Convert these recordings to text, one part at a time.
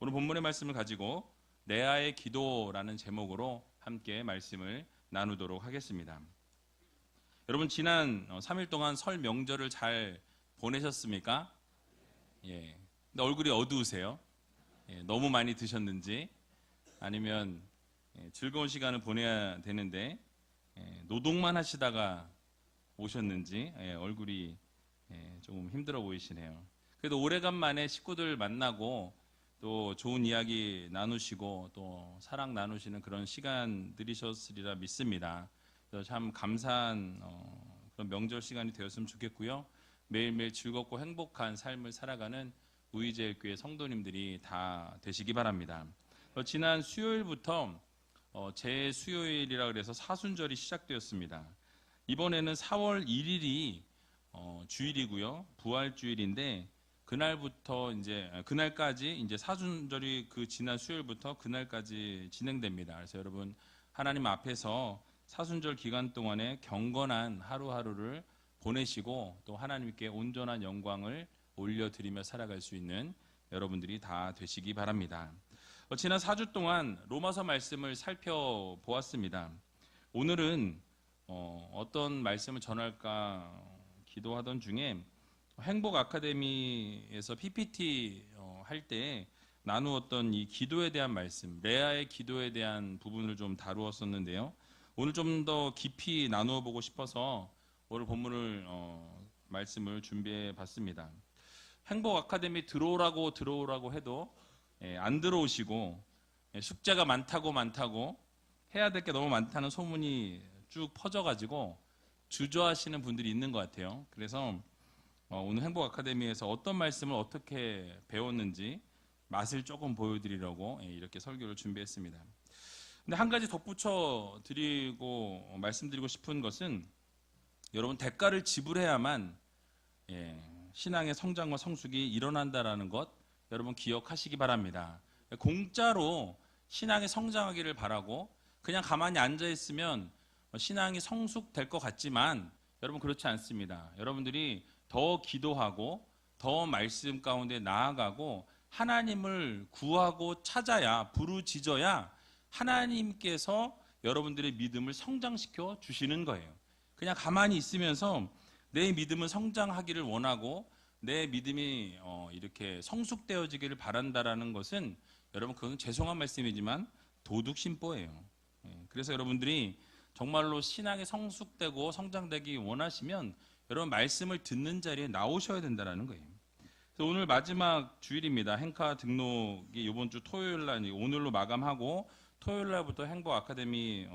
오늘 본문의 말씀을 가지고 레아의 기도라는 제목으로 함께 말씀을 나누도록 하겠습니다. 여러분 지난 3일 동안 설 명절을 잘 보내셨습니까? 예. 근데 얼굴이 어두우세요. 예, 너무 많이 드셨는지 아니면 즐거운 시간을 보내야 되는데 노동만 하시다가 오셨는지 얼굴이 조금 힘들어 보이시네요. 그래도 오래간만에 식구들 만나고 또 좋은 이야기 나누시고 또 사랑 나누시는 그런 시간들이셨으리라 믿습니다. 그래서 참 감사한 그런 명절 시간이 되었으면 좋겠고요. 매일매일 즐겁고 행복한 삶을 살아가는 우이제일교회 성도님들이 다 되시기 바랍니다. 지난 수요일부터 제수요일이라 그래서 사순절이 시작되었습니다. 이번에는 4월 1일이 주일이고요. 부활주일인데 그날부터 그날까지 이제 사순절이 그 지난 수요일부터 그날까지 진행됩니다. 그래서 여러분 하나님 앞에서 사순절 기간 동안에 경건한 하루하루를 보내시고 또 하나님께 온전한 영광을 올려드리며 살아갈 수 있는 여러분들이 다 되시기 바랍니다. 지난 4주 동안 로마서 말씀을 살펴보았습니다. 오늘은 어떤 말씀을 전할까 기도하던 중에 행복 아카데미에서 PPT 할 때 나누었던 이 기도에 대한 말씀, 레아의 기도에 대한 부분을 좀 다루었었는데요. 오늘 좀 더 깊이 나누어 보고 싶어서 오늘 본문을 말씀을 준비해 봤습니다. 행복 아카데미 들어오라고 해도 안 들어오시고 숙제가 많다고 해야 될 게 너무 많다는 소문이 쭉 퍼져가지고 주저하시는 분들이 있는 것 같아요. 그래서 오늘 행복 아카데미에서 어떤 말씀을 어떻게 배웠는지 맛을 조금 보여드리려고 이렇게 설교를 준비했습니다. 근데 한 가지 덧붙여 드리고 말씀드리고 싶은 것은 여러분 대가를 지불해야만 신앙의 성장과 성숙이 일어난다라는 것 여러분 기억하시기 바랍니다. 공짜로 신앙이 성장하기를 바라고 그냥 가만히 앉아 있으면 신앙이 성숙될 것 같지만 여러분 그렇지 않습니다. 여러분들이 더 기도하고 더 말씀 가운데 나아가고 하나님을 구하고 찾아야 부르짖어야 하나님께서 여러분들의 믿음을 성장시켜 주시는 거예요. 그냥 가만히 있으면서 내 믿음은 성장하기를 원하고 내 믿음이 이렇게 성숙되어지기를 바란다라는 것은 여러분 그건 죄송한 말씀이지만 도둑심보예요. 그래서 여러분들이 정말로 신앙이 성숙되고 성장되기 원하시면 여러분 말씀을 듣는 자리에 나오셔야 된다는 거예요. 그래서 오늘 마지막 주일입니다. 행카 등록이 이번 주 토요일 날 오늘로 마감하고 토요일 날부터 행복 아카데미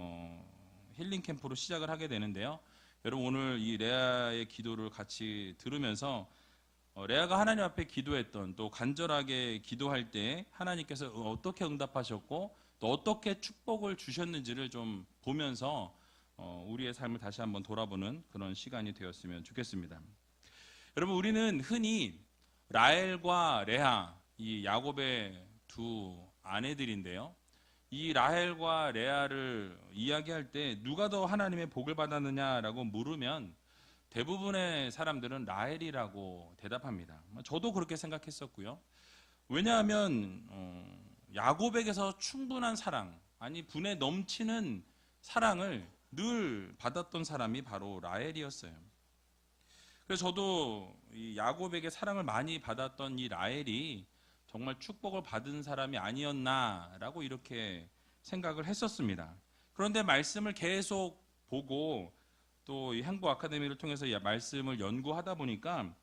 힐링 캠프로 시작을 하게 되는데요. 여러분 오늘 이 레아의 기도를 같이 들으면서 레아가 하나님 앞에 기도했던 또 간절하게 기도할 때 하나님께서 어떻게 응답하셨고 또 어떻게 축복을 주셨는지를 좀 보면서 우리의 삶을 다시 한번 돌아보는 그런 시간이 되었으면 좋겠습니다. 여러분 우리는 흔히 라헬과 레아 이 야곱의 두 아내들인데요. 이 라헬과 레아를 이야기할 때 누가 더 하나님의 복을 받았느냐라고 물으면 대부분의 사람들은 라헬이라고 대답합니다. 저도 그렇게 생각했었고요. 왜냐하면 야곱에게서 충분한 사랑, 아니 분에 넘치는 사랑을 늘 받았던 사람이 바로 라헬이었어요. 그래서 저도 이 야곱에게 사랑을 많이 받았던 이 라헬이 정말 축복을 받은 사람이 아니었나라고 이렇게 생각을 했었습니다. 그런데 말씀을 계속 보고 또 이 행복 아카데미를 통해서 이 말씀을 연구하다 보니까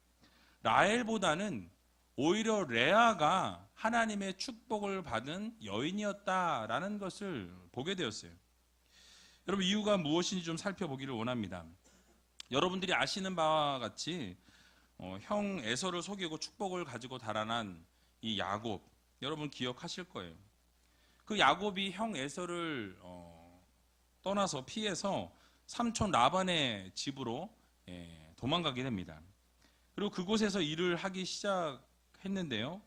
라헬보다는 오히려 레아가 하나님의 축복을 받은 여인이었다라는 것을 보게 되었어요. 여러분 이유가 무엇인지 좀 살펴보기를 원합니다. 여러분들이 아시는 바와 같이 형 에서를 속이고 축복을 가지고 달아난 이 야곱 여러분 기억하실 거예요. 그 야곱이 형 에서를 떠나서 피해서 삼촌 라반의 집으로 도망가게 됩니다. 그리고 그곳에서 일을 하기 시작했는데요.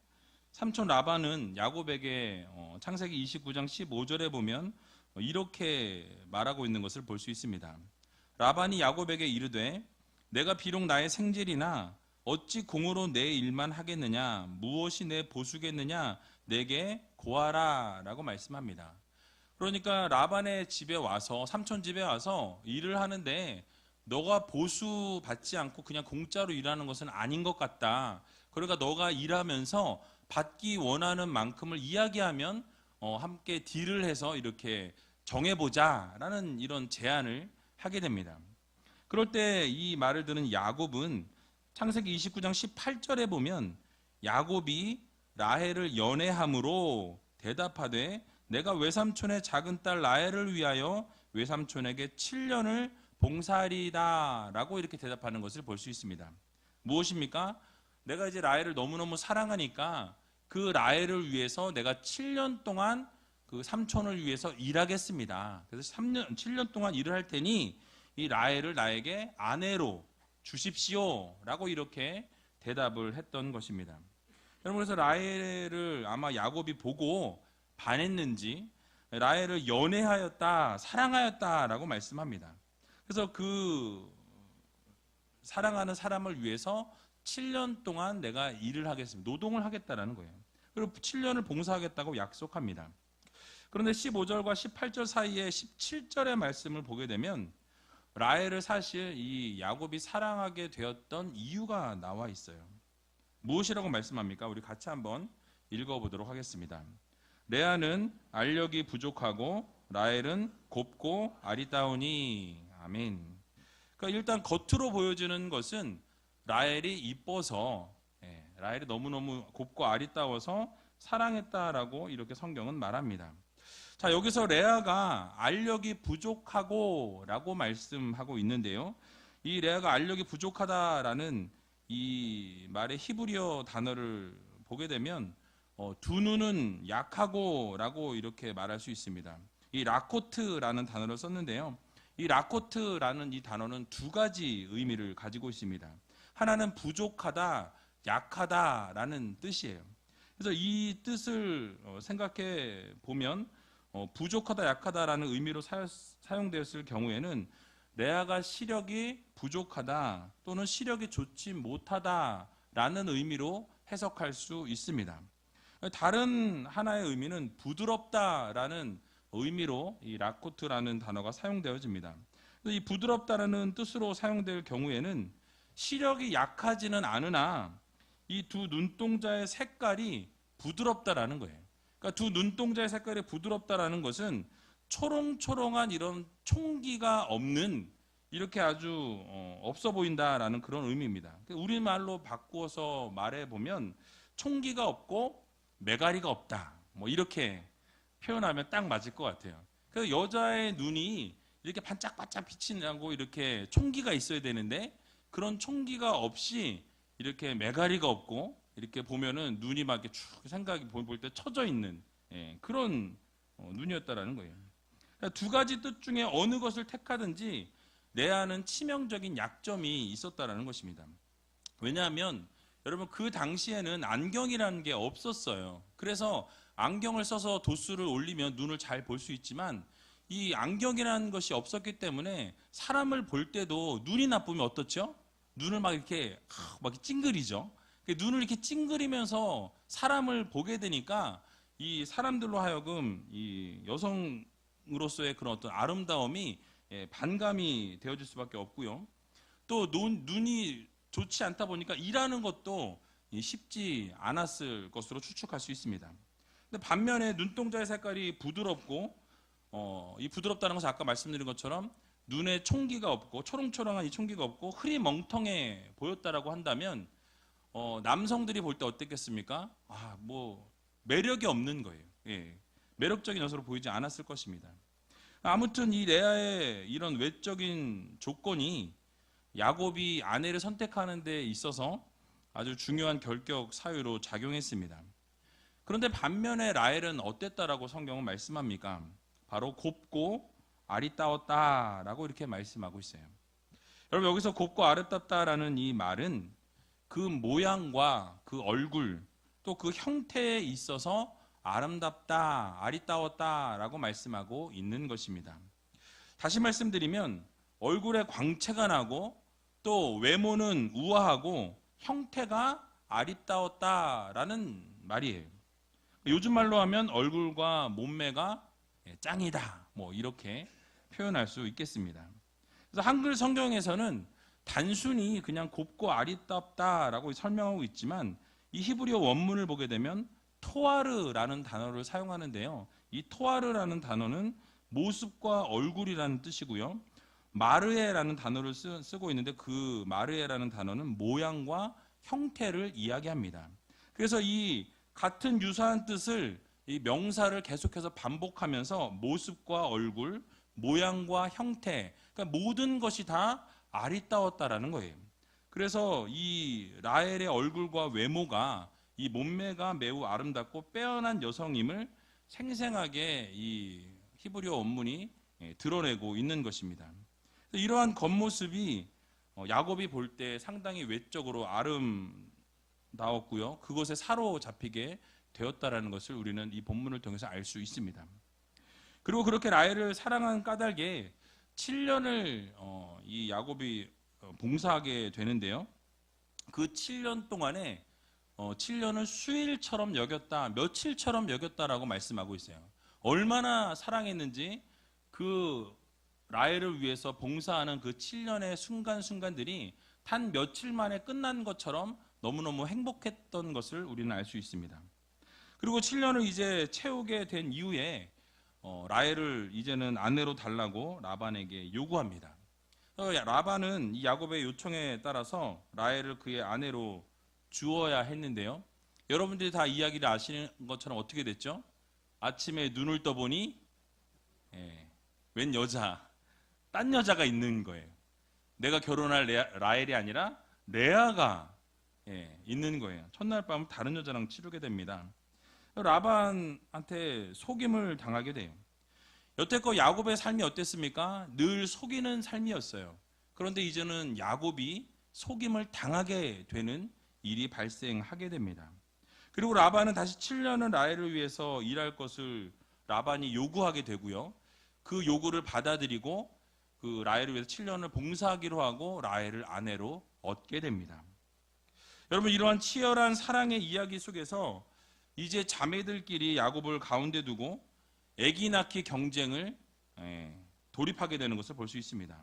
삼촌 라반은 야곱에게 창세기 29장 15절에 보면 이렇게 말하고 있는 것을 볼 수 있습니다. 라반이 야곱에게 이르되 내가 비록 나의 생질이나 어찌 공으로 내 일만 하겠느냐? 무엇이 내 보수겠느냐? 내게 고하라 라고 말씀합니다. 그러니까 라반의 집에 와서, 삼촌 집에 와서 일을 하는데 너가 보수 받지 않고 그냥 공짜로 일하는 것은 아닌 것 같다. 그러니까 너가 일하면서 받기 원하는 만큼을 이야기하면 함께 딜을 해서 이렇게 정해보자 라는 이런 제안을 하게 됩니다. 그럴 때 이 말을 들은 야곱은 창세기 29장 18절에 보면 야곱이 라헬을 연애함으로 대답하되 내가 외삼촌의 작은 딸 라헬을 위하여 외삼촌에게 7년을 봉사하리이다 라고 이렇게 대답하는 것을 볼 수 있습니다. 무엇입니까? 내가 이제 라헬을 너무너무 사랑하니까 그 라헬을 위해서 내가 7년 동안 그 삼촌을 위해서 일하겠습니다. 그래서 7년 동안 일을 할 테니 이 라헬을 나에게 아내로 주십시오 라고 이렇게 대답을 했던 것입니다. 여러분, 그래서 라헬을 아마 야곱이 보고 반했는지 라헬을 연애하였다, 사랑하였다 라고 말씀합니다. 그래서 그 사랑하는 사람을 위해서 7년 동안 내가 일을 하겠습니다. 노동을 하겠다라는 거예요. 그리고 7년을 봉사하겠다고 약속합니다. 그런데 15절과 18절 사이에 17절의 말씀을 보게 되면 라헬을 사실 이 야곱이 사랑하게 되었던 이유가 나와 있어요. 무엇이라고 말씀합니까? 우리 같이 한번 읽어보도록 하겠습니다. 레아는 알력이 부족하고 라헬은 곱고 아리따우니. 아멘. 그러니까 일단 겉으로 보여지는 것은 라헬이 이뻐서, 라헬이 너무너무 곱고 아리따워서 사랑했다라고 이렇게 성경은 말합니다. 자, 여기서 레아가 알력이 부족하고 라고 말씀하고 있는데요. 이 레아가 알력이 부족하다라는 이 말의 히브리어 단어를 보게 되면 두 눈은 약하고 라고 이렇게 말할 수 있습니다. 이 라코트라는 단어를 썼는데요. 이 라코트라는 이 단어는 두 가지 의미를 가지고 있습니다. 하나는 부족하다, 약하다라는 뜻이에요. 그래서 이 뜻을 생각해 보면 부족하다, 약하다라는 의미로 사용되었을 경우에는 레아가 시력이 부족하다 또는 시력이 좋지 못하다라는 의미로 해석할 수 있습니다. 다른 하나의 의미는 부드럽다라는 의미로 이 라코트라는 단어가 사용되어집니다. 이 부드럽다라는 뜻으로 사용될 경우에는 시력이 약하지는 않으나 이 두 눈동자의 색깔이 부드럽다라는 거예요. 그러니까 두 눈동자의 색깔이 부드럽다라는 것은 초롱초롱한 이런 총기가 없는, 이렇게 아주 없어 보인다라는 그런 의미입니다. 우리말로 바꾸어서 말해보면 총기가 없고 매가리가 없다, 뭐 이렇게 표현하면 딱 맞을 것 같아요. 그래서 여자의 눈이 이렇게 반짝반짝 빛이 나고 이렇게 총기가 있어야 되는데 그런 총기가 없이 이렇게 매가리가 없고 이렇게 보면은 눈이 막 이렇게 쭉 생각이 볼 때 처져 있는 그런 눈이었다라는 거예요. 그러니까 두 가지 뜻 중에 어느 것을 택하든지 레아는 치명적인 약점이 있었다라는 것입니다. 왜냐하면 여러분 그 당시에는 안경이라는 게 없었어요. 그래서 안경을 써서 도수를 올리면 눈을 잘 볼 수 있지만 이 안경이라는 것이 없었기 때문에 사람을 볼 때도 눈이 나쁘면 어떻죠? 눈을 막 이렇게 찡그리죠. 눈을 이렇게 찡그리면서 사람을 보게 되니까 이 사람들로 하여금 이 여성으로서의 그런 어떤 아름다움이 반감이 되어질 수밖에 없고요. 또 눈이 좋지 않다 보니까 일하는 것도 쉽지 않았을 것으로 추측할 수 있습니다. 근데 반면에 눈동자의 색깔이 부드럽고 이 부드럽다는 것은 아까 말씀드린 것처럼 눈에 총기가 없고 초롱초롱한 이 총기가 없고 흐리멍텅해 보였다라고 한다면 남성들이 볼 때 어땠겠습니까? 뭐 매력이 없는 거예요. 매력적인 여성으로 보이지 않았을 것입니다. 아무튼 이 레아의 이런 외적인 조건이 야곱이 아내를 선택하는 데 있어서 아주 중요한 결격 사유로 작용했습니다. 그런데 반면에 라헬은 어땠다라고 성경은 말씀합니까? 바로 곱고 아리따웠다라고 이렇게 말씀하고 있어요. 여러분 여기서 곱고 아리따웠다라는 이 말은 그 모양과 그 얼굴 또 그 형태에 있어서 아름답다, 아리따웠다라고 말씀하고 있는 것입니다. 다시 말씀드리면 얼굴에 광채가 나고 또 외모는 우아하고 형태가 아리따웠다라는 말이에요. 요즘 말로 하면 얼굴과 몸매가 짱이다, 뭐 이렇게 표현할 수 있겠습니다. 그래서 한글 성경에서는 단순히 그냥 곱고 아리따웠다라고 설명하고 있지만 이 히브리어 원문을 보게 되면 토아르라는 단어를 사용하는데요. 이 토아르라는 단어는 모습과 얼굴이라는 뜻이고요. 마르에라는 단어를 쓰고 있는데 그 마르에라는 단어는 모양과 형태를 이야기합니다. 그래서 이 같은 유사한 뜻을 이 명사를 계속해서 반복하면서 모습과 얼굴, 모양과 형태, 그러니까 모든 것이 다 아리따웠다라는 거예요. 그래서 이 라헬의 얼굴과 외모가 이 몸매가 매우 아름답고 빼어난 여성임을 생생하게 이 히브리어 원문이 드러내고 있는 것입니다. 이러한 겉모습이 야곱이 볼 때 상당히 외적으로 아름다웠고요. 그것에 사로잡히게 되었다라는 것을 우리는 이 본문을 통해서 알 수 있습니다. 그리고 그렇게 라헬을 사랑한 까닭에 7년을 이 야곱이 봉사하게 되는데요. 그 7년 동안에 7년을 수일처럼 여겼다, 며칠처럼 여겼다라고 말씀하고 있어요. 얼마나 사랑했는지 그 라헬을 위해서 봉사하는 그 7년의 순간순간들이 단 며칠 만에 끝난 것처럼 너무너무 행복했던 것을 우리는 알 수 있습니다. 그리고 7년을 이제 채우게 된 이후에 라헬을 이제는 아내로 달라고 라반에게 요구합니다. 라반은 이 야곱의 요청에 따라서 라헬을 그의 아내로 주어야 했는데요. 여러분들이 다 이야기를 아시는 것처럼 어떻게 됐죠? 아침에 눈을 떠보니 웬 여자, 딴 여자가 있는 거예요. 내가 결혼할 라헬이 아니라 레아가 있는 거예요. 첫날 밤을 다른 여자랑 치르게 됩니다. 라반한테 속임을 당하게 돼요. 여태껏 야곱의 삶이 어땠습니까? 늘 속이는 삶이었어요. 그런데 이제는 야곱이 속임을 당하게 되는 일이 발생하게 됩니다. 그리고 라반은 다시 7년을 라헬을 위해서 일할 것을 라반이 요구하게 되고요. 그 요구를 받아들이고 그 라헬을 위해서 7년을 봉사하기로 하고 라헬을 아내로 얻게 됩니다. 여러분, 이러한 치열한 사랑의 이야기 속에서 이제 자매들끼리 야곱을 가운데 두고 아기 낳기 경쟁을 돌입하게 되는 것을 볼 수 있습니다.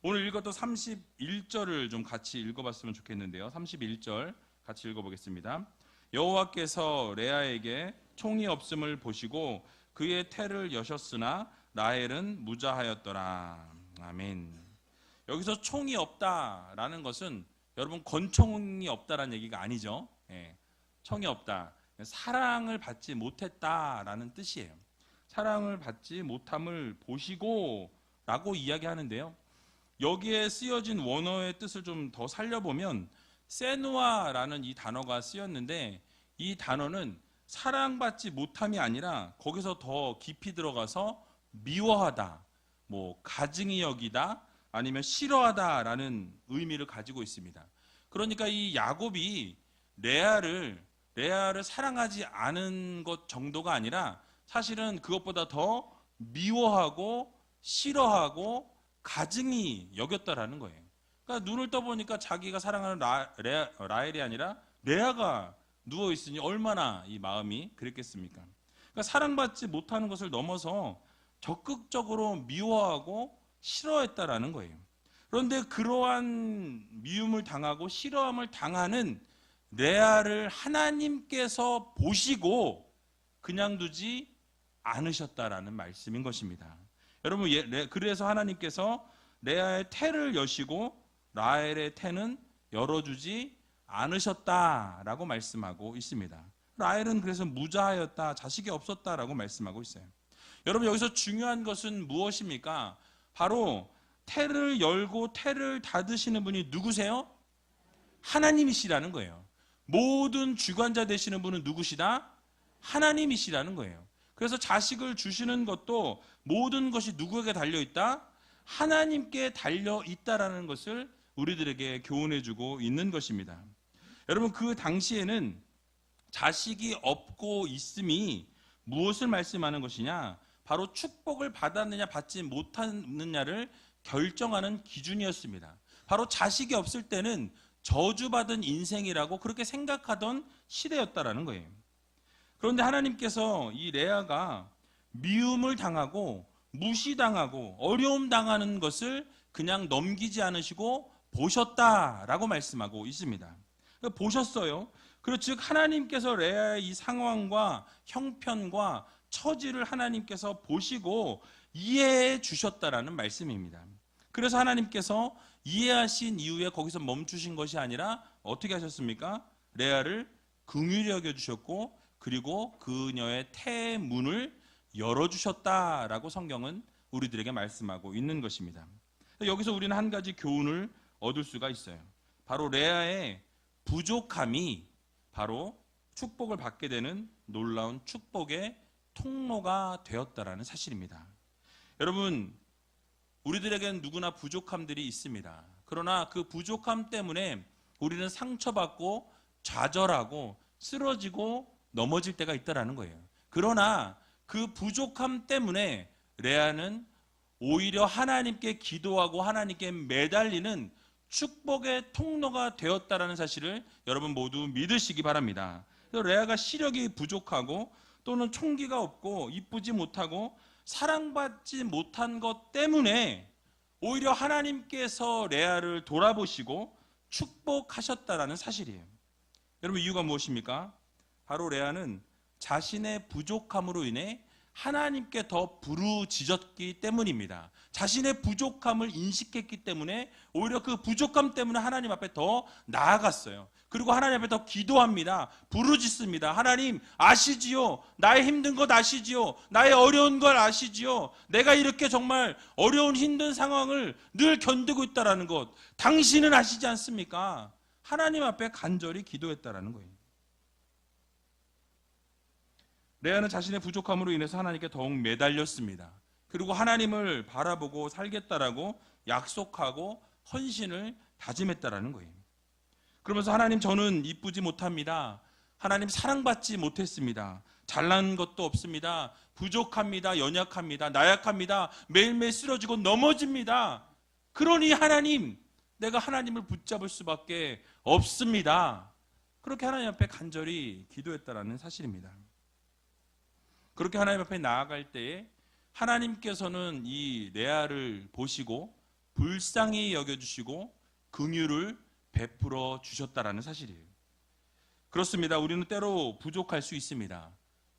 오늘 읽었던 31절을 좀 같이 읽어봤으면 좋겠는데요. 31절 같이 읽어보겠습니다. 여호와께서 레아에게 총이 없음을 보시고 그의 태를 여셨으나 라헬은 무자하였더라. 아멘. 여기서 총이 없다라는 것은 여러분 권총이 없다라는 얘기가 아니죠. 총이 없다. 사랑을 받지 못했다라는 뜻이에요. 사랑을 받지 못함을 보시고 라고 이야기하는데요. 여기에 쓰여진 원어의 뜻을 좀 더 살려보면 세누아라는 이 단어가 쓰였는데 이 단어는 사랑받지 못함이 아니라 거기서 더 깊이 들어가서 미워하다, 뭐 가증히 여기다, 아니면 싫어하다라는 의미를 가지고 있습니다. 그러니까 이 야곱이 레아를 사랑하지 않은 것 정도가 아니라 사실은 그것보다 더 미워하고 싫어하고 가증히 여겼다라는 거예요. 그러니까 눈을 떠보니까 자기가 사랑하는 라헬이 아니라 레아가 누워있으니 얼마나 이 마음이 그랬겠습니까? 그러니까 사랑받지 못하는 것을 넘어서 적극적으로 미워하고 싫어했다라는 거예요. 그런데 그러한 미움을 당하고 싫어함을 당하는 레아를 하나님께서 보시고 그냥 두지 않으셨다라는 말씀인 것입니다. 여러분, 그래서 하나님께서 레아의 태를 여시고 라헬의 태는 열어주지 않으셨다라고 말씀하고 있습니다. 라헬은 그래서 무자하였다, 자식이 없었다라고 말씀하고 있어요. 여러분, 여기서 중요한 것은 무엇입니까? 바로 태를 열고 태를 닫으시는 분이 누구세요? 하나님이시라는 거예요. 모든 주관자 되시는 분은 누구시다? 하나님이시라는 거예요. 그래서 자식을 주시는 것도 모든 것이 누구에게 달려있다? 하나님께 달려있다라는 것을 우리들에게 교훈해주고 있는 것입니다. 여러분, 그 당시에는 자식이 없고 있음이 무엇을 말씀하는 것이냐? 바로 축복을 받았느냐 받지 못했느냐를 결정하는 기준이었습니다. 바로 자식이 없을 때는 저주받은 인생이라고 그렇게 생각하던 시대였다라는 거예요. 그런데 하나님께서 이 레아가 미움을 당하고 무시당하고 어려움 당하는 것을 그냥 넘기지 않으시고 보셨다라고 말씀하고 있습니다. 보셨어요. 그리고 즉 하나님께서 레아의 이 상황과 형편과 처지를 하나님께서 보시고 이해해 주셨다라는 말씀입니다. 그래서 하나님께서 이해하신 이후에 거기서 멈추신 것이 아니라 어떻게 하셨습니까? 레아를 긍휼히 여겨 주셨고 그리고 그녀의 태의 문을 열어주셨다라고 성경은 우리들에게 말씀하고 있는 것입니다. 여기서 우리는 한 가지 교훈을 얻을 수가 있어요. 바로 레아의 부족함이 바로 축복을 받게 되는 놀라운 축복의 통로가 되었다라는 사실입니다. 여러분, 우리들에게는 누구나 부족함들이 있습니다. 그러나 그 부족함 때문에 우리는 상처받고 좌절하고 쓰러지고 넘어질 때가 있다라는 거예요. 그러나 그 부족함 때문에 레아는 오히려 하나님께 기도하고 하나님께 매달리는 축복의 통로가 되었다라는 사실을 여러분 모두 믿으시기 바랍니다. 레아가 시력이 부족하고 또는 총기가 없고 이쁘지 못하고 사랑받지 못한 것 때문에 오히려 하나님께서 레아를 돌아보시고 축복하셨다라는 사실이에요. 여러분 이유가 무엇입니까? 바로 레아는 자신의 부족함으로 인해 하나님께 더 부르짖었기 때문입니다. 자신의 부족함을 인식했기 때문에 오히려 그 부족함 때문에 하나님 앞에 더 나아갔어요. 그리고 하나님 앞에 더 기도합니다. 부르짖습니다. 하나님 아시지요? 나의 힘든 것 아시지요? 나의 어려운 걸 아시지요? 내가 이렇게 정말 어려운 힘든 상황을 늘 견디고 있다는 것 당신은 아시지 않습니까? 하나님 앞에 간절히 기도했다라는 거예요. 레아는 자신의 부족함으로 인해서 하나님께 더욱 매달렸습니다. 그리고 하나님을 바라보고 살겠다라고 약속하고 헌신을 다짐했다라는 거예요. 그러면서 하나님 저는 이쁘지 못합니다. 하나님 사랑받지 못했습니다. 잘난 것도 없습니다. 부족합니다. 연약합니다. 나약합니다. 매일매일 쓰러지고 넘어집니다. 그러니 하나님 내가 하나님을 붙잡을 수밖에 없습니다. 그렇게 하나님 앞에 간절히 기도했다라는 사실입니다. 그렇게 하나님 앞에 나아갈 때에 하나님께서는 이 레아를 보시고 불쌍히 여겨주시고 긍휼을 베풀어 주셨다라는 사실이에요. 그렇습니다. 우리는 때로 부족할 수 있습니다.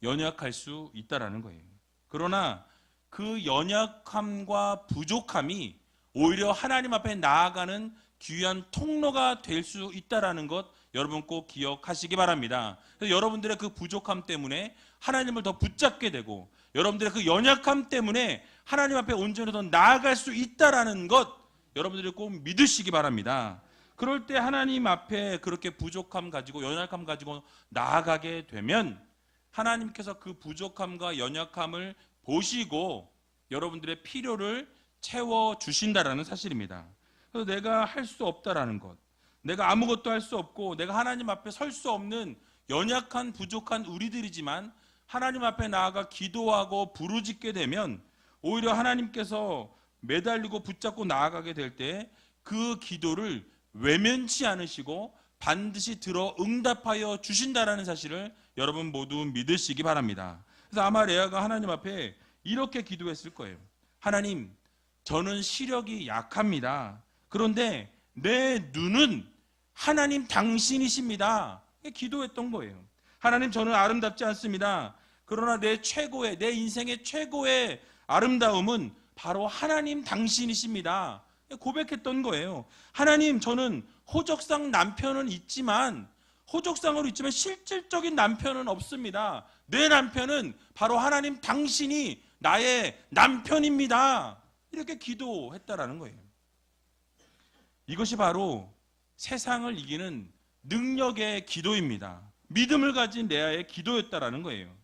연약할 수 있다라는 거예요. 그러나 그 연약함과 부족함이 오히려 하나님 앞에 나아가는 귀한 통로가 될 수 있다라는 것 여러분 꼭 기억하시기 바랍니다. 그래서 여러분들의 그 부족함 때문에 하나님을 더 붙잡게 되고 여러분들의 그 연약함 때문에 하나님 앞에 온전히 더 나아갈 수 있다라는 것 여러분들이 꼭 믿으시기 바랍니다. 그럴 때 하나님 앞에 그렇게 부족함 가지고 연약함 가지고 나아가게 되면 하나님께서 그 부족함과 연약함을 보시고 여러분들의 필요를 채워주신다라는 사실입니다. 그래서 내가 할 수 없다라는 것, 내가 아무것도 할 수 없고 내가 하나님 앞에 설 수 없는 연약한 부족한 우리들이지만 하나님 앞에 나아가 기도하고 부르짖게 되면 오히려 하나님께서 매달리고 붙잡고 나아가게 될 때 그 기도를 외면치 않으시고 반드시 들어 응답하여 주신다라는 사실을 여러분 모두 믿으시기 바랍니다. 그래서 아마 레아가 하나님 앞에 이렇게 기도했을 거예요. 하나님, 저는 시력이 약합니다. 그런데 내 눈은 하나님 당신이십니다. 기도했던 거예요. 하나님, 저는 아름답지 않습니다. 그러나 내 인생의 최고의 아름다움은 바로 하나님 당신이십니다. 고백했던 거예요. 하나님, 저는 호적상 남편은 있지만 호적상으로 있지만 실질적인 남편은 없습니다. 내 남편은 바로 하나님 당신이 나의 남편입니다. 이렇게 기도했다라는 거예요. 이것이 바로 세상을 이기는 능력의 기도입니다. 믿음을 가진 레아의 기도였다라는 거예요.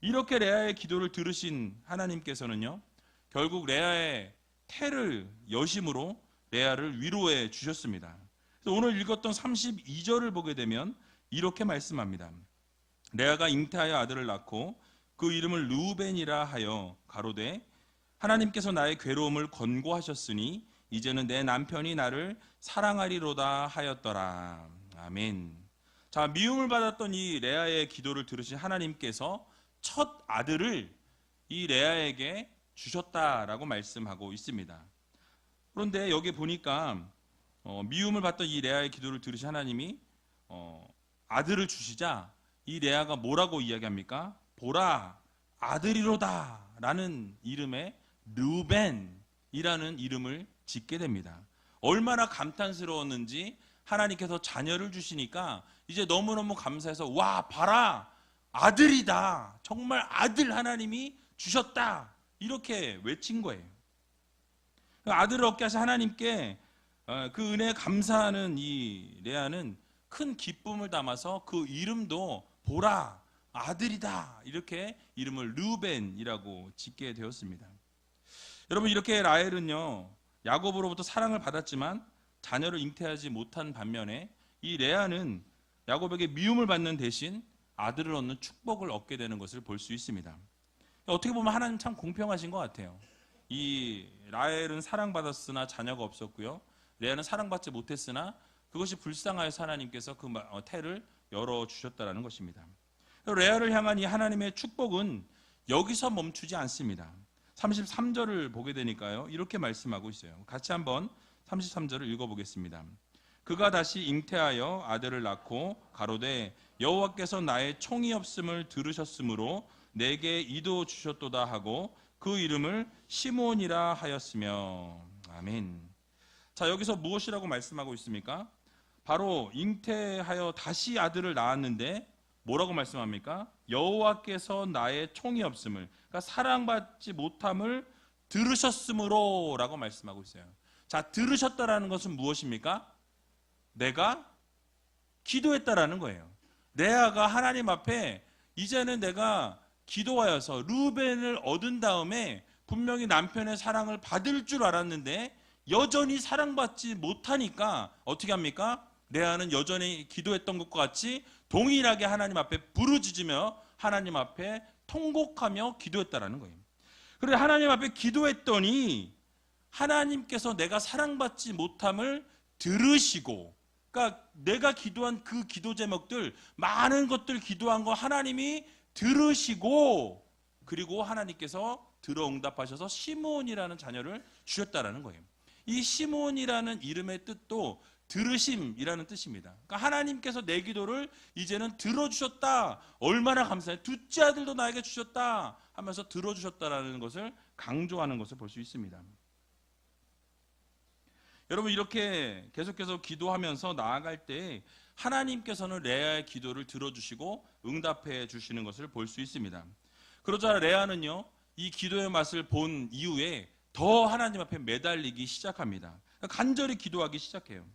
이렇게 레아의 기도를 들으신 하나님께서는요, 결국 레아의 태를 여심으로 레아를 위로해 주셨습니다. 그래서 오늘 읽었던 32절을 보게 되면 이렇게 말씀합니다. 레아가 잉태하여 아들을 낳고 그 이름을 르우벤이라 하여 가로되 하나님께서 나의 괴로움을 권고하셨으니 이제는 내 남편이 나를 사랑하리로다 하였더라. 아멘. 자, 미움을 받았던 이 레아의 기도를 들으신 하나님께서 첫 아들을 이 레아에게 주셨다라고 말씀하고 있습니다. 그런데 여기 보니까 미움을 받던 이 레아의 기도를 들으신 하나님이 아들을 주시자 이 레아가 뭐라고 이야기합니까? 보라, 아들이로다 라는 이름의 르벤이라는 이름을 짓게 됩니다. 얼마나 감탄스러웠는지 하나님께서 자녀를 주시니까 이제 너무너무 감사해서 와, 봐라, 아들이다, 정말 아들 하나님이 주셨다, 이렇게 외친 거예요. 아들을 얻게 하신 하나님께 그 은혜에 감사하는 이 레아는 큰 기쁨을 담아서 그 이름도 보라, 아들이다, 이렇게 이름을 르벤이라고 짓게 되었습니다. 여러분, 이렇게 라헬은요, 야곱으로부터 사랑을 받았지만 자녀를 잉태하지 못한 반면에 이 레아는 야곱에게 미움을 받는 대신 아들을 얻는 축복을 얻게 되는 것을 볼 수 있습니다. 어떻게 보면 하나님 참 공평하신 것 같아요. 이 라헬은 사랑받았으나 자녀가 없었고요, 레아는 사랑받지 못했으나 그것이 불쌍하여서 하나님께서 그 태를 열어주셨다는 것입니다. 레아를 향한 이 하나님의 축복은 여기서 멈추지 않습니다. 33절을 보게 되니까요, 이렇게 말씀하고 있어요. 같이 한번 33절을 읽어보겠습니다. 그가 다시 잉태하여 아들을 낳고 가로되 여호와께서 나의 총이 없음을 들으셨으므로 내게 이도 주셨도다 하고 그 이름을 시므온이라 하였으며. 아멘. 자, 여기서 무엇이라고 말씀하고 있습니까? 바로 잉태하여 다시 아들을 낳았는데 뭐라고 말씀합니까? 여호와께서 나의 총이 없음을, 그러니까 사랑받지 못함을 들으셨으므로 라고 말씀하고 있어요. 자, 들으셨다라는 것은 무엇입니까? 내가 기도했다라는 거예요. 레아가 하나님 앞에 이제는 내가 기도하여서 르벤을 얻은 다음에 분명히 남편의 사랑을 받을 줄 알았는데 여전히 사랑받지 못하니까 어떻게 합니까? 레아는 여전히 기도했던 것과 같이 동일하게 하나님 앞에 부르짖으며 하나님 앞에 통곡하며 기도했다라는 거예요. 그래서 하나님 앞에 기도했더니 하나님께서 내가 사랑받지 못함을 들으시고, 그러니까 내가 기도한 그 기도 제목들, 많은 것들 기도한 거 하나님이 들으시고, 그리고 하나님께서 들어응답하셔서 시므온이라는 자녀를 주셨다라는 거예요. 이 시므온이라는 이름의 뜻도 들으심이라는 뜻입니다. 그러니까 하나님께서 내 기도를 이제는 들어주셨다, 얼마나 감사해, 둘째 아들도 나에게 주셨다 하면서 들어주셨다라는 것을 강조하는 것을 볼 수 있습니다. 여러분, 이렇게 계속해서 기도하면서 나아갈 때 하나님께서는 레아의 기도를 들어주시고 응답해 주시는 것을 볼 수 있습니다. 그러자 레아는요, 이 기도의 맛을 본 이후에 더 하나님 앞에 매달리기 시작합니다. 간절히 기도하기 시작해요.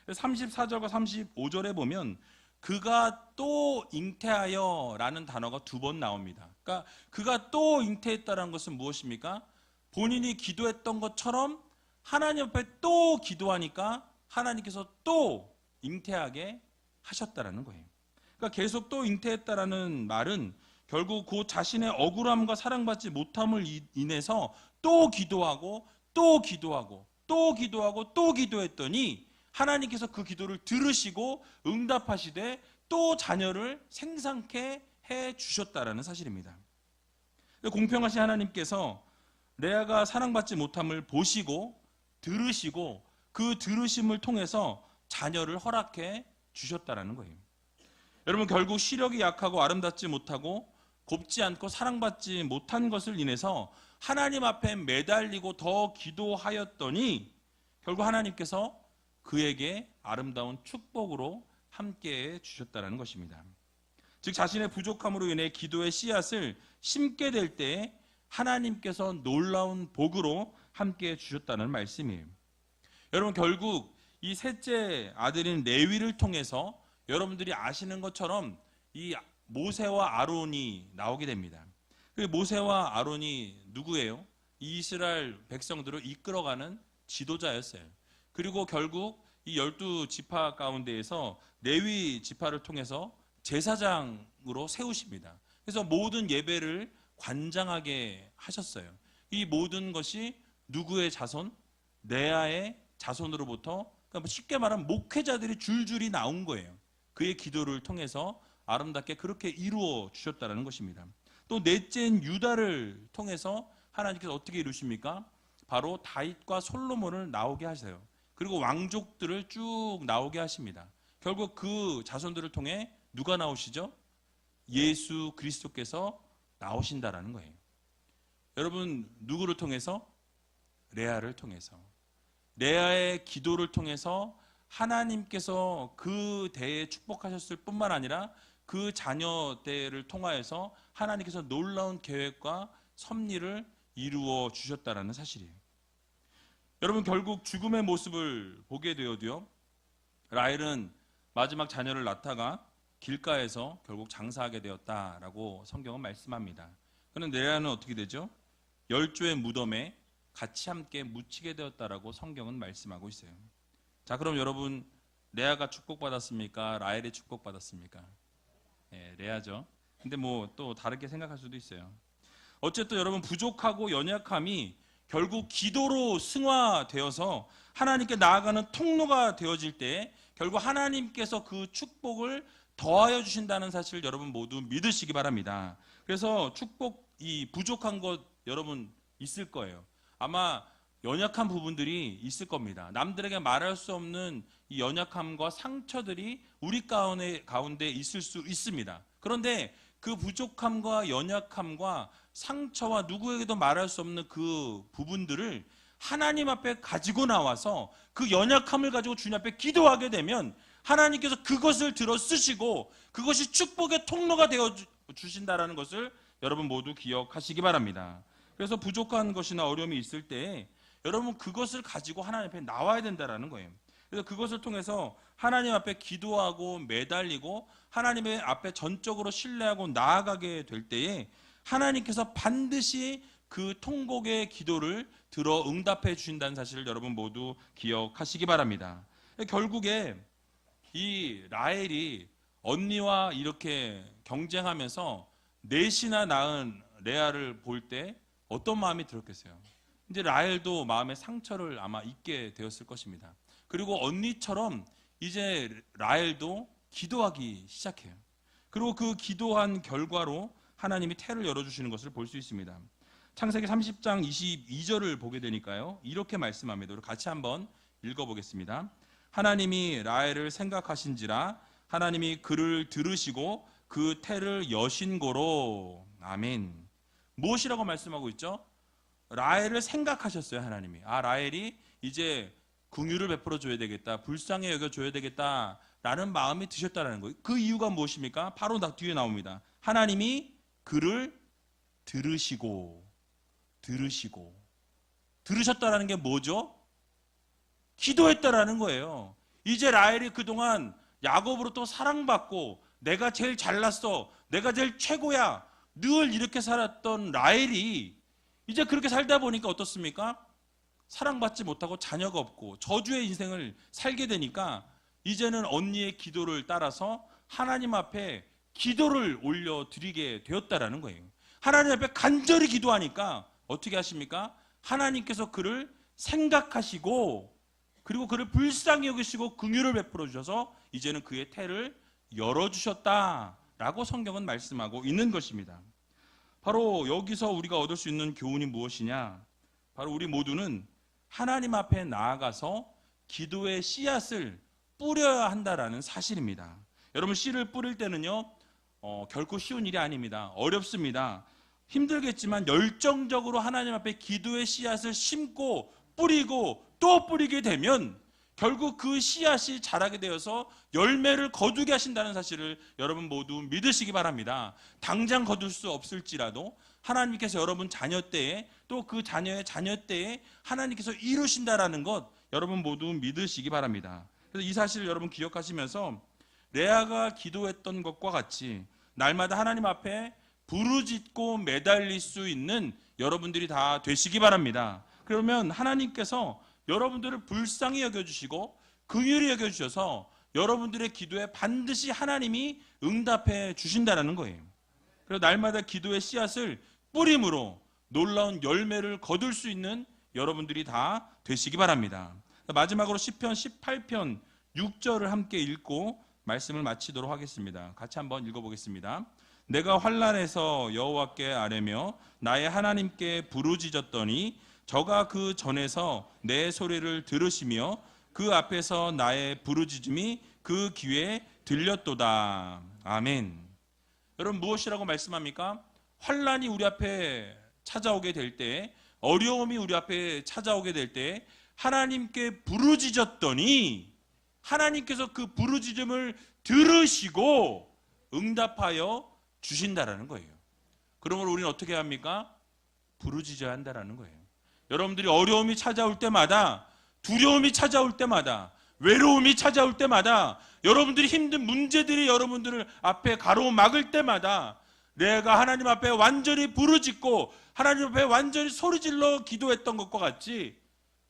34절과 35절에 보면 그가 또 잉태하여 라는 단어가 2번 나옵니다. 그러니까 그가 또 잉태했다는 것은 무엇입니까? 본인이 기도했던 것처럼 하나님 앞에 또 기도하니까 하나님께서 또 잉태하게 하셨다라는 거예요. 그러니까 계속 또 잉태했다라는 말은 결국 그 자신의 억울함과 사랑받지 못함을 인해서 또 기도하고 또 기도하고 또 기도하고 또 기도했더니 하나님께서 그 기도를 들으시고 응답하시되 또 자녀를 생산케 해 주셨다라는 사실입니다. 공평하신 하나님께서 레아가 사랑받지 못함을 보시고 들으시고 그 들으심을 통해서 자녀를 허락해 주셨다라는 거예요. 여러분, 결국 시력이 약하고 아름답지 못하고 곱지 않고 사랑받지 못한 것을 인해서 하나님 앞에 매달리고 더 기도하였더니 결국 하나님께서 그에게 아름다운 축복으로 함께해 주셨다는 것입니다. 즉, 자신의 부족함으로 인해 기도의 씨앗을 심게 될 때 하나님께서 놀라운 복으로 함께해 주셨다는 말씀이에요. 여러분, 결국 이 셋째 아들인 레위를 통해서 여러분들이 아시는 것처럼 이 모세와 아론이 나오게 됩니다. 그 모세와 아론이 누구예요? 이 이스라엘 백성들을 이끌어가는 지도자였어요. 그리고 결국 이 12지파 가운데에서 레위 지파를 통해서 제사장으로 세우십니다. 그래서 모든 예배를 관장하게 하셨어요. 이 모든 것이 누구의 자손? 레아의 자손으로부터, 그러니까 쉽게 말하면 목회자들이 줄줄이 나온 거예요. 그의 기도를 통해서 아름답게 그렇게 이루어 주셨다는 것입니다. 또 넷째인 유다를 통해서 하나님께서 어떻게 이루십니까? 바로 다윗과 솔로몬을 나오게 하세요. 그리고 왕족들을 쭉 나오게 하십니다. 결국 그 자손들을 통해 누가 나오시죠? 예수 그리스도께서 나오신다라는 거예요. 여러분, 누구를 통해서? 레아를 통해서. 레아의 기도를 통해서 하나님께서 그 대에 축복하셨을 뿐만 아니라 그 자녀 대를 통하여서 하나님께서 놀라운 계획과 섭리를 이루어 주셨다라는 사실이에요. 여러분, 결국 죽음의 모습을 보게 되어도요, 라헬은 마지막 자녀를 낳다가 길가에서 결국 장사하게 되었다라고 성경은 말씀합니다. 그런데 레아는 어떻게 되죠? 열조의 무덤에 같이 함께 묻히게 되었다라고 성경은 말씀하고 있어요. 자, 그럼 여러분, 레아가 축복받았습니까? 라헬이 축복받았습니까? 네, 레아죠. 근데 뭐 또 다르게 생각할 수도 있어요. 어쨌든 여러분, 부족하고 연약함이 결국 기도로 승화되어서 하나님께 나아가는 통로가 되어질 때 결국 하나님께서 그 축복을 더하여 주신다는 사실을 여러분 모두 믿으시기 바랍니다. 그래서 축복, 이 부족한 것 여러분 있을 거예요. 아마 연약한 부분들이 있을 겁니다. 남들에게 말할 수 없는 이 연약함과 상처들이 우리 가운데 있을 수 있습니다. 그런데 그 부족함과 연약함과 상처와 누구에게도 말할 수 없는 그 부분들을 하나님 앞에 가지고 나와서 그 연약함을 가지고 주님 앞에 기도하게 되면 하나님께서 그것을 들어 쓰시고 그것이 축복의 통로가 되어 주신다라는 것을 여러분 모두 기억하시기 바랍니다. 그래서 부족한 것이나 어려움이 있을 때 여러분 그것을 가지고 하나님 앞에 나와야 된다라는 거예요. 그래서 그것을 통해서 하나님 앞에 기도하고 매달리고 하나님의 앞에 전적으로 신뢰하고 나아가게 될 때에 하나님께서 반드시 그 통곡의 기도를 들어 응답해 주신다는 사실을 여러분 모두 기억하시기 바랍니다. 결국에 이 라헬이 언니와 이렇게 경쟁하면서 넷이나 낳은 레아를 볼 때 어떤 마음이 들었겠어요? 이제 라헬도 마음의 상처를 아마 입게 되었을 것입니다. 그리고 언니처럼 이제 라헬도 기도하기 시작해요. 그리고 그 기도한 결과로 하나님이 태를 열어주시는 것을 볼 수 있습니다. 창세기 30장 22절을 보게 되니까요, 이렇게 말씀합니다. 우리 같이 한번 읽어보겠습니다. 하나님이 라헬을 생각하신지라 하나님이 그를 들으시고 그 태를 여신고로. 아멘. 무엇이라고 말씀하고 있죠? 라헬을 생각하셨어요. 하나님이. 라헬이 이제 긍휼을 베풀어 줘야 되겠다, 불쌍히 여겨 줘야 되겠다 라는 마음이 드셨다는 거예요. 그 이유가 무엇입니까? 바로 뒤에 나옵니다. 하나님이 그를 들으셨다라는 게 뭐죠? 기도했다라는 거예요. 이제 라헬이 그동안 야곱으로부터 사랑받고 내가 제일 잘났어, 내가 제일 최고야, 늘 이렇게 살았던 라헬이 이제 그렇게 살다 보니까 어떻습니까? 사랑받지 못하고 자녀가 없고 저주의 인생을 살게 되니까 이제는 언니의 기도를 따라서 하나님 앞에 기도를 올려드리게 되었다라는 거예요. 하나님 앞에 간절히 기도하니까 어떻게 하십니까? 하나님께서 그를 생각하시고 그리고 그를 불쌍히 여기시고 긍휼을 베풀어 주셔서 이제는 그의 태를 열어주셨다라고 성경은 말씀하고 있는 것입니다. 바로 여기서 우리가 얻을 수 있는 교훈이 무엇이냐? 바로 우리 모두는 하나님 앞에 나아가서 기도의 씨앗을 뿌려야 한다라는 사실입니다. 여러분, 씨를 뿌릴 때는요, 결코 쉬운 일이 아닙니다. 어렵습니다. 힘들겠지만 열정적으로 하나님 앞에 기도의 씨앗을 심고 뿌리고 또 뿌리게 되면 결국 그 씨앗이 자라게 되어서 열매를 거두게 하신다는 사실을 여러분 모두 믿으시기 바랍니다. 당장 거둘 수 없을지라도 하나님께서 여러분 자녀 때에 또 그 자녀의 자녀 때에 하나님께서 이루신다라는 것 여러분 모두 믿으시기 바랍니다. 그래서 이 사실을 여러분 기억하시면서 레아가 기도했던 것과 같이 날마다 하나님 앞에 부르짖고 매달릴 수 있는 여러분들이 다 되시기 바랍니다. 그러면 하나님께서 여러분들을 불쌍히 여겨주시고 긍휼히 여겨주셔서 여러분들의 기도에 반드시 하나님이 응답해 주신다는 거예요. 그래서 날마다 기도의 씨앗을 뿌림으로 놀라운 열매를 거둘 수 있는 여러분들이 다 되시기 바랍니다. 마지막으로 시편 18편 6절을 함께 읽고 말씀을 마치도록 하겠습니다. 같이 한번 읽어보겠습니다. 내가 환난에서 여호와께 아뢰며 나의 하나님께 부르짖었더니 저가 그 전에서 내 소리를 들으시며 그 앞에서 나의 부르짖음이 그 귀에 들렸도다. 아멘. 여러분, 무엇이라고 말씀합니까? 환난이 우리 앞에 찾아오게 될 때, 어려움이 우리 앞에 찾아오게 될 때 하나님께 부르짖었더니 하나님께서 그 부르짖음을 들으시고 응답하여 주신다라는 거예요. 그러므로 우리는 어떻게 합니까? 부르짖어야 한다라는 거예요. 여러분들이 어려움이 찾아올 때마다, 두려움이 찾아올 때마다, 외로움이 찾아올 때마다, 여러분들이 힘든 문제들이 여러분들을 앞에 가로막을 때마다 내가 하나님 앞에 완전히 부르짖고 하나님 앞에 완전히 소리질러 기도했던 것과 같이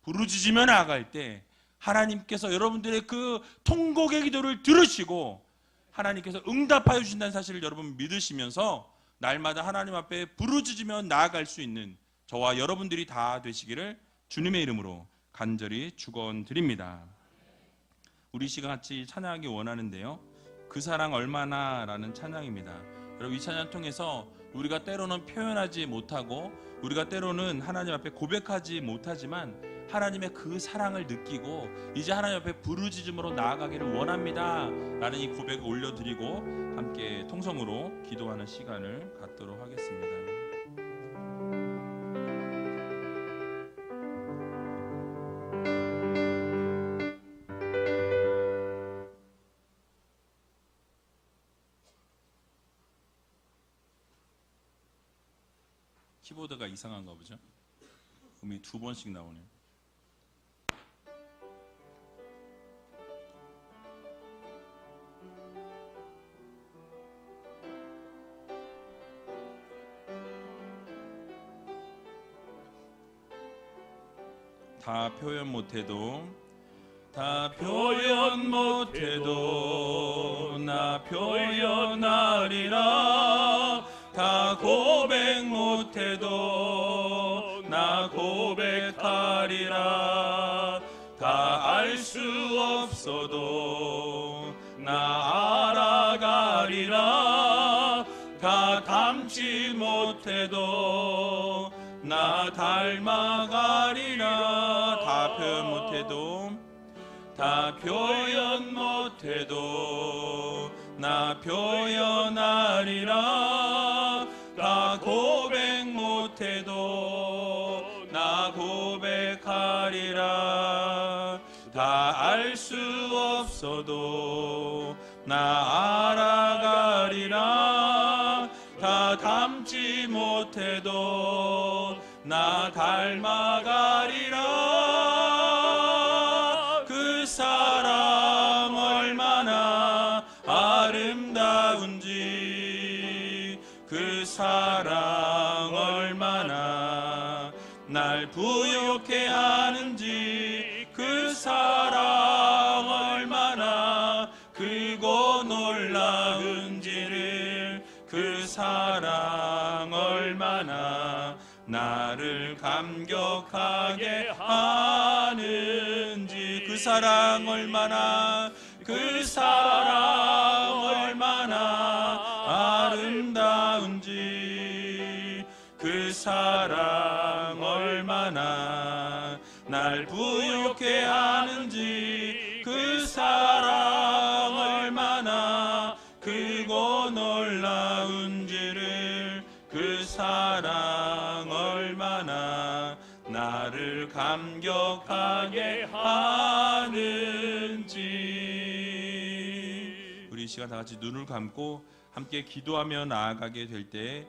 부르짖으며 나아갈 때 하나님께서 여러분들의 그 통곡의 기도를 들으시고 하나님께서 응답하여 주신다는 사실을 여러분 믿으시면서 날마다 하나님 앞에 부르짖으며 나아갈 수 있는 저와 여러분들이 다 되시기를 주님의 이름으로 간절히 축원드립니다. 우리 시간 같이 찬양하기 원하는데요, 그 사랑 얼마나 라는 찬양입니다. 여러분, 이 찬양 통해서 우리가 때로는 표현하지 못하고 우리가 때로는 하나님 앞에 고백하지 못하지만 하나님의 그 사랑을 느끼고 이제 하나님 앞에 부르짖음으로 나아가기를 원합니다 라는 이 고백을 올려드리고 함께 통성으로 기도하는 시간을 갖도록 하겠습니다. 키보드가 이상한가 보죠? 음이 2번씩 나오네요. 다 표현 못해도 나 표현하리라. 다 고백 못해도 나 고백하리라. 다 알 수 없어도 나 알아가리라. 다 닮지 못해도 나 닮아가리라. 다 표현 못해도 나 표현하리라. 다 고백 못해도 나 고백하리라. 다 알 수 없어도 나 알아가리라. 다 닮지 못해도 나 닮아가리라. 그 사랑 얼마나 아름다운지, 그 사랑 얼마나 날 부욕해 하는지, 그 사랑 얼마나 크고 놀라운지를, 그 사랑 얼마나 나를 감격하게 하는지, 그 사랑 얼마나, 그 사랑 얼마나 아름다운지, 그 사랑 얼마나 날 부욕해 하는지, 그 사랑 얼마나 크고 놀라운지를, 그 사랑 얼마나 나를 감격하게 하는지. 우리 이 시간 다 같이 눈을 감고 함께 기도하며 나아가게 될 때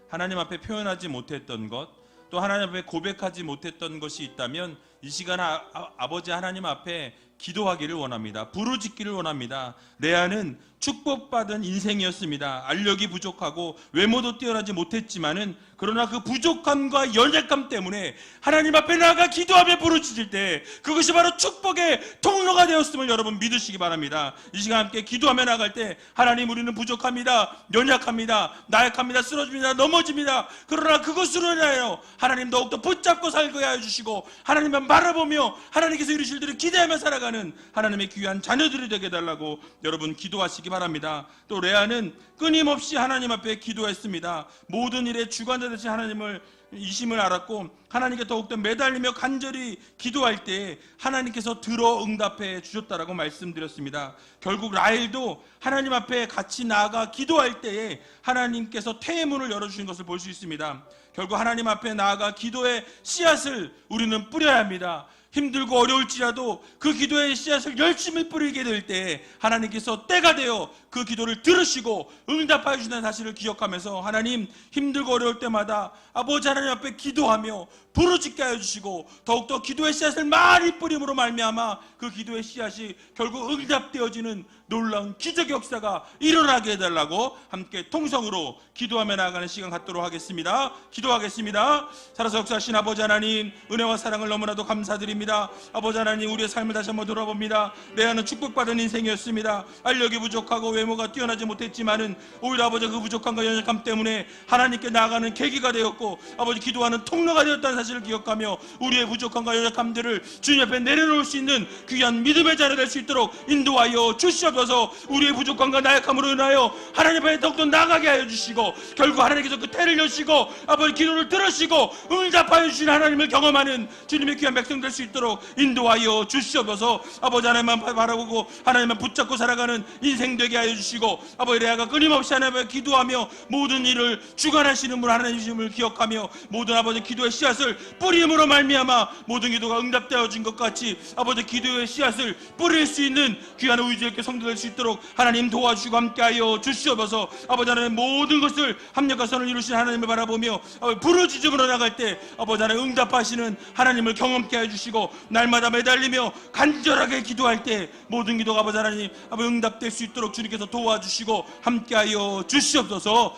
하나님 앞에 표현하지 못했던 것, 또 하나님 앞에 고백하지 못했던 것이 있다면 이 시간 아버지 하나님 앞에 기도하기를 원합니다. 부르짖기를 원합니다. 내 안은 축복받은 인생이었습니다. 알력이 부족하고 외모도 뛰어나지 못했지만은 그러나 그 부족함과 연약함 때문에 하나님 앞에 나아가 기도하며 부르짖을 때 그것이 바로 축복의 통로가 되었음을 여러분 믿으시기 바랍니다. 이 시간 함께 기도하며 나갈 때 하나님, 우리는 부족합니다. 연약합니다. 나약합니다. 쓰러집니다. 넘어집니다. 그러나 그것으로 인하여 하나님 더욱더 붙잡고 살게 하여 주시고 하나님만 바라보며 하나님께서 이루실 대로 기대하며 살아가는 하나님의 귀한 자녀들이 되게 해달라고 여러분 기도하시기 바랍니다. 또 레아는 끊임없이 하나님 앞에 기도했습니다. 모든 일에 주관자 되신 하나님을 이심을 알았고 하나님께 더욱더 매달리며 간절히 기도할 때 하나님께서 들어 응답해 주셨다라고 말씀드렸습니다. 결국 라헬도 하나님 앞에 같이 나아가 기도할 때에 하나님께서 태문을 열어주신 것을 볼 수 있습니다. 결국 하나님 앞에 나아가 기도의 씨앗을 우리는 뿌려야 합니다. 힘들고 어려울지라도 그 기도의 씨앗을 열심히 뿌리게 될 때 하나님께서 때가 되어 그 기도를 들으시고 응답하여 주시는 사실을 기억하면서 하나님, 힘들고 어려울 때마다 아버지 하나님 앞에 기도하며 부르짖게 하여 주시고 더욱더 기도의 씨앗을 많이 뿌림으로 말미암아 그 기도의 씨앗이 결국 응답되어지는 놀라운 기적 역사가 일어나게 해달라고 함께 통성으로 기도하며 나아가는 시간 갖도록 하겠습니다. 기도하겠습니다. 살아서 역사하신 아버지 하나님, 은혜와 사랑을 너무나도 감사드립니다. 아버지 하나님, 우리의 삶을 다시 한번 돌아봅니다. 레아는 축복받은 인생이었습니다. 알력이 부족하고 외모가 뛰어나지 못했지만은 오히려 아버지 그 부족함과 연약함 때문에 하나님께 나아가는 계기가 되었고 아버지 기도하는 통로가 되었다는 사실을 기억하며 우리의 부족함과 연약함들을 주님 앞에 내려놓을 수 있는 귀한 믿음의 자녀 될 수 있도록 인도하여 주시옵소서. 우리의 부족함과 나약함으로 인하여 하나님 앞에 더욱더 나가게 하여 주시고 결국 하나님께서 그 태를 여시고 아버지 기도를 들으시고 응답하여 주신 하나님을 경험하는 주님의 귀한 백성 될 수 있도록 인도하여 주시옵소서. 아버지 하나님만 바라보고 하나님만 붙잡고 살아가는 인생 되게 하여 주시고 아버지 레아가 끊임없이 하나님 앞에 기도하며 모든 일을 주관하시는 분 하나님이심을 기억하며 모든 아버지 기도의 씨앗을 뿌림으로 말미암아 모든 기도가 응답되어진 것 같이 아버지 기도의 씨앗을 뿌릴 수 있는 귀한 의지있게 성도될 수 있도록 하나님 도와주시고 함께하여 주시옵소서. 아버지 하나님, 모든 것을 합력과 선을 이루신 하나님을 바라보며 부르짖음으로 나갈 때 아버지 하나님 응답하시는 하나님을 경험케 해주시고 날마다 매달리며 간절하게 기도할 때 모든 기도가 아버지 하나님 응답될 수 있도록 주님께서 도와주시고 함께하여 주시옵소서.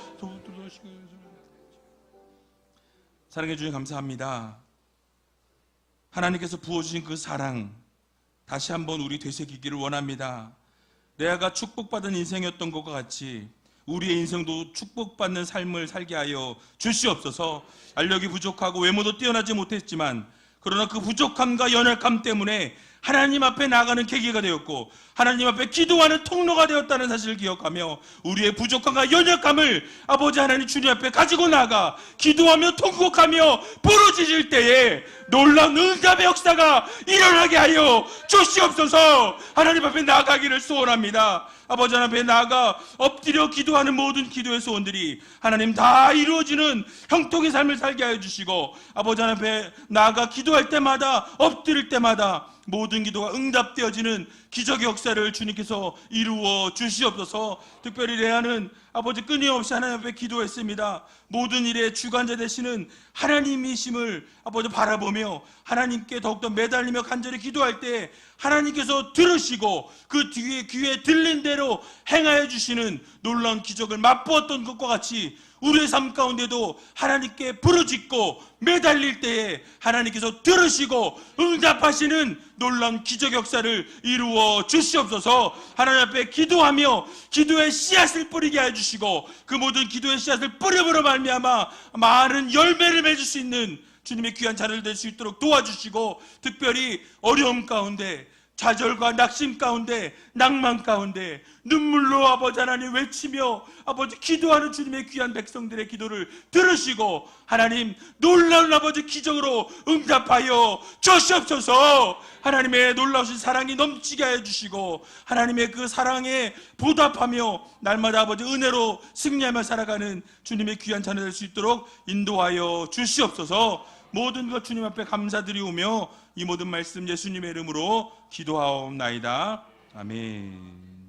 사랑해 주님 감사합니다. 하나님께서 부어주신 그 사랑 다시 한번 우리 되새기기를 원합니다. 레아가 축복받은 인생이었던 것과 같이 우리의 인생도 축복받는 삶을 살게 하여 주시옵소서. 알력이 부족하고 외모도 뛰어나지 못했지만 그러나 그 부족함과 연약함 때문에 하나님 앞에 나가는 계기가 되었고 하나님 앞에 기도하는 통로가 되었다는 사실을 기억하며 우리의 부족함과 연약함을 아버지 하나님 주님 앞에 가지고 나가 기도하며 통곡하며 부르짖을 때에 놀라운 응답의 역사가 일어나게 하여 주시옵소서. 하나님 앞에 나가기를 소원합니다. 아버지 하나님 앞에 나아가 엎드려 기도하는 모든 기도의 소원들이 하나님 다 이루어지는 형통의 삶을 살게 하여 주시고 아버지 하나님 앞에 나아가 기도할 때마다 엎드릴 때마다 모든 기도가 응답되어지는 기적의 역사를 주님께서 이루어 주시옵소서. 특별히 레아는 아버지 끊임없이 하나님 앞에 기도했습니다. 모든 일의 주관자 되시는 하나님이심을 아버지 바라보며 하나님께 더욱더 매달리며 간절히 기도할 때 하나님께서 들으시고 그 뒤에 귀에 들린 대로 행하여 주시는 놀라운 기적을 맛보았던 것과 같이 우리의 삶 가운데도 하나님께 부르짖고 매달릴 때에 하나님께서 들으시고 응답하시는 놀라운 기적 역사를 이루어 주시옵소서. 하나님 앞에 기도하며 기도의 씨앗을 뿌리게 해주시고 그 모든 기도의 씨앗을 뿌림으로 말미암아 많은 열매를 맺을 수 있는 주님의 귀한 자녀를 될 수 있도록 도와주시고 특별히 어려움 가운데 좌절과 낙심 가운데 낭만 가운데 눈물로 아버지 하나님 외치며 아버지 기도하는 주님의 귀한 백성들의 기도를 들으시고 하나님 놀라운 아버지 기적으로 응답하여 주시옵소서. 하나님의 놀라우신 사랑이 넘치게 하여 주시고 하나님의 그 사랑에 보답하며 날마다 아버지 은혜로 승리하며 살아가는 주님의 귀한 자녀 될 수 있도록 인도하여 주시옵소서. 모든 것 주님 앞에 감사드리오며 이 모든 말씀 예수님의 이름으로 기도하옵나이다. 아멘.